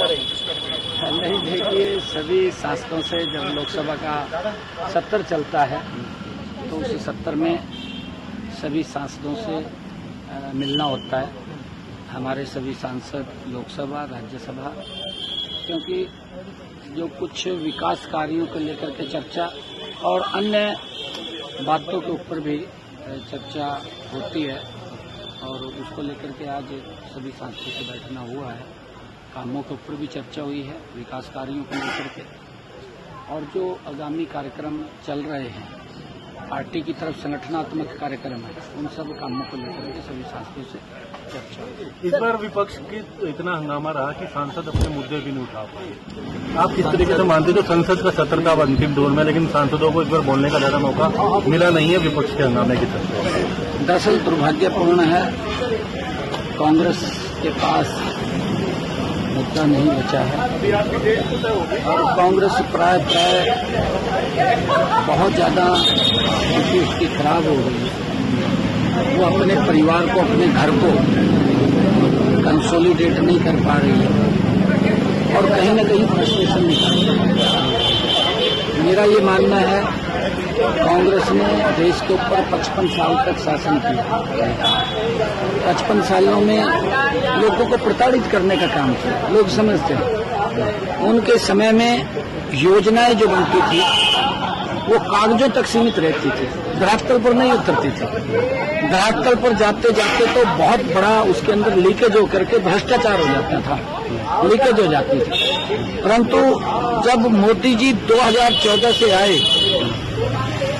नहीं, देखिए सभी सांसदों से जब लोकसभा का सत्र चलता है तो उस सत्र में सभी सांसदों से मिलना होता है। हमारे सभी सांसद लोकसभा राज्यसभा, क्योंकि जो कुछ विकास कार्यों को लेकर के चर्चा और अन्य बातों के ऊपर भी चर्चा होती है और उसको लेकर के आज सभी सांसदों से बैठना हुआ है। कामों के ऊपर भी चर्चा हुई है, विकास कार्यों को लेकर के, और जो आगामी कार्यक्रम चल रहे हैं पार्टी की तरफ संगठनात्मक कार्यक्रम है, उन सब कामों को लेकर के सभी सांसदों से चर्चा हुई। इस बार विपक्ष की इतना हंगामा रहा कि सांसद अपने मुद्दे भी नहीं उठा पाए। आप किस तरीके से मानते हो? संसद का सत्र का अंतिम दौर में, लेकिन सांसदों को इस बार बोलने का ज्यादा मौका मिला नहीं है विपक्ष के हंगामे की तरफ। दरअसल दुर्भाग्यपूर्ण है, कांग्रेस के पास मुद्दा नहीं बचा है और कांग्रेस प्राय बहुत ज़्यादा स्थिति उसकी खराब हो गई है। वो अपने परिवार को, अपने घर को कंसोलिडेट नहीं कर पा रही है और कहीं न कहीं फ्रस्ट्रेशन निकाल रही है। मेरा ये मानना है कांग्रेस ने देश के ऊपर 55 साल तक शासन किया। 55 सालों में लोगों को प्रताड़ित करने का काम किया। लोग समझते हैं उनके समय में योजनाएं जो बनती थी वो कागजों तक सीमित रहती थी, धरातल पर नहीं उतरती थी। धरातल पर जाते जाते तो बहुत बड़ा उसके अंदर लीकेज होकर के भ्रष्टाचार हो जाता था, लीकेज हो जाती थी। परंतु जब मोदी जी 2014 से आए,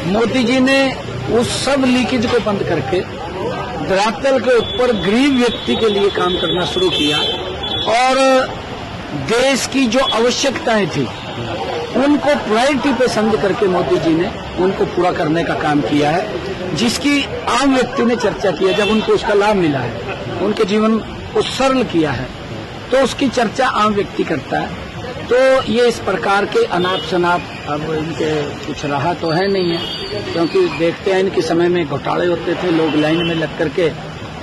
मोदी जी ने उस सब लीकेज को बंद करके धरातल के ऊपर गरीब व्यक्ति के लिए काम करना शुरू किया और देश की जो आवश्यकताएं थी उनको प्रायोरिटी पे समझ करके मोदी जी ने उनको पूरा करने का काम किया है, जिसकी आम व्यक्ति ने चर्चा की है। जब उनको उसका लाभ मिला है, उनके जीवन को सरल किया है, तो उसकी चर्चा आम व्यक्ति करता है। तो ये इस प्रकार के अनाप शनाप अब इनके कुछ रहा तो है नहीं है, क्योंकि देखते हैं इनके समय में घोटाले होते थे। लोग लाइन में लग करके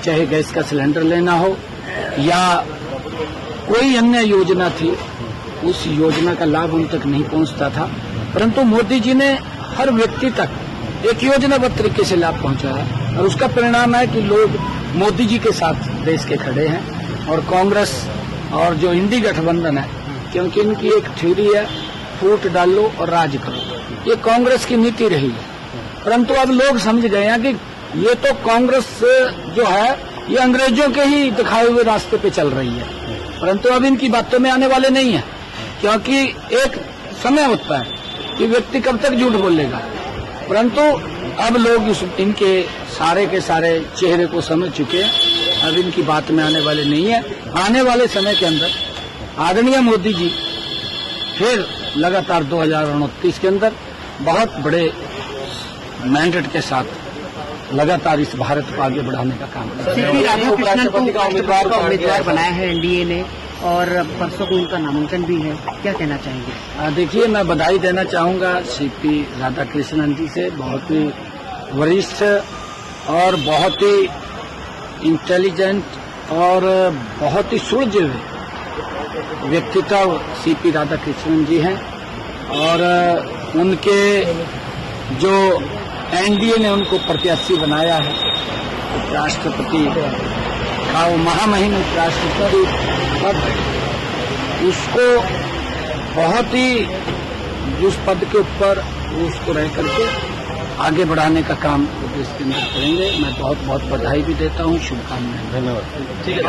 चाहे गैस का सिलेंडर लेना हो या कोई अन्य योजना थी, उस योजना का लाभ उन तक नहीं पहुंचता था। परंतु मोदी जी ने हर व्यक्ति तक एक योजनाबद्ध तरीके से लाभ पहुंचाया और उसका परिणाम है कि लोग मोदी जी के साथ देश के खड़े हैं। और कांग्रेस और जो इंडी गठबंधन है, क्योंकि इनकी एक थ्योरी है फूट डालो और राज करो, ये कांग्रेस की नीति रही है। परंतु अब लोग समझ गए हैं कि ये तो कांग्रेस जो है ये अंग्रेजों के ही दिखाए हुए रास्ते पे चल रही है, परंतु अब इनकी बातों में आने वाले नहीं है, क्योंकि एक समय होता है कि व्यक्ति कब तक झूठ बोलेगा। परंतु अब लोग इनके सारे के सारे चेहरे को समझ चुके हैं, अब इनकी बात में आने वाले नहीं है। आने वाले समय के अंदर आदरणीय मोदी जी फिर लगातार 2029 के अंदर बहुत बड़े मैंडेट के साथ लगातार इस भारत को आगे बढ़ाने का काम कर रहे हैं। उपराष्ट्रपति का उम्मीदवार बनाया है एनडीए ने और परसों को उनका नामांकन भी है, क्या कहना चाहेंगे? देखिए, मैं बधाई देना चाहूंगा सीपी राधाकृष्णन जी से। बहुत ही वरिष्ठ और बहुत ही इंटेलिजेंट और बहुत ही सुलझे हुए व्यक्तित्व सीपी राधाकृष्णन जी हैं और उनके जो एनडीए ने उनको प्रत्याशी बनाया है उपराष्ट्रपति का, वो महामहिम उपराष्ट्रपति पद, उसको बहुत ही उस पद के ऊपर उसको रह करके आगे बढ़ाने का काम देश के अंदर करेंगे। मैं बहुत बहुत बधाई भी देता हूँ, शुभकामनाएं। धन्यवाद। ठीक है,